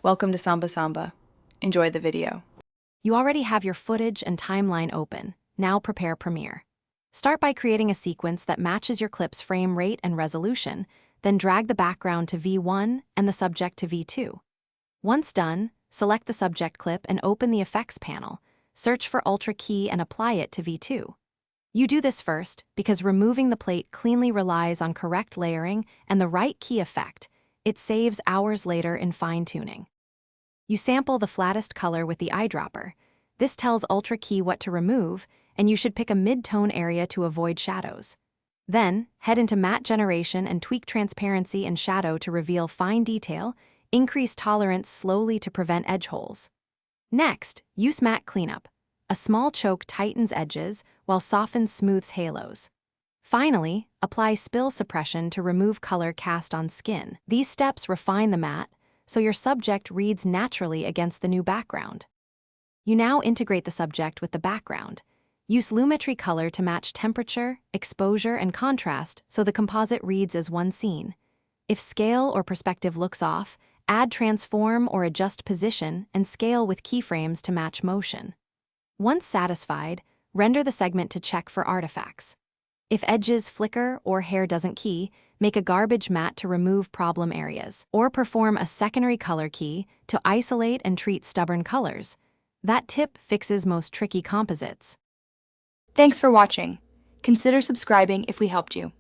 Welcome to Samba Samba. Enjoy the video. You already have your footage and timeline open. Now prepare Premiere. Start by creating a sequence that matches your clip's frame rate and resolution, then drag the background to V1 and the subject to V2. Once done, select the subject clip and open the Effects panel. Search for Ultra Key and apply it to V2. You do this first because removing the plate cleanly relies on correct layering and the right key effect. It saves hours later in fine-tuning. You sample the flattest color with the eyedropper. This tells Ultra Key what to remove, and you should pick a mid-tone area to avoid shadows. Then, head into matte generation and tweak transparency and shadow to reveal fine detail, increase tolerance slowly to prevent edge holes. Next, use matte cleanup. A small choke tightens edges, while soften smooths halos. Finally, apply spill suppression to remove color cast on skin. These steps refine the matte, so your subject reads naturally against the new background. You now integrate the subject with the background. Use Lumetri color to match temperature, exposure, and contrast so the composite reads as one scene. If scale or perspective looks off, add transform or adjust position and scale with keyframes to match motion. Once satisfied, render the segment to check for artifacts. If edges flicker or hair doesn't key, make a garbage matte to remove problem areas, or perform a secondary color key to isolate and treat stubborn colors. That tip fixes most tricky composites. Thanks for watching. Consider subscribing if we helped you.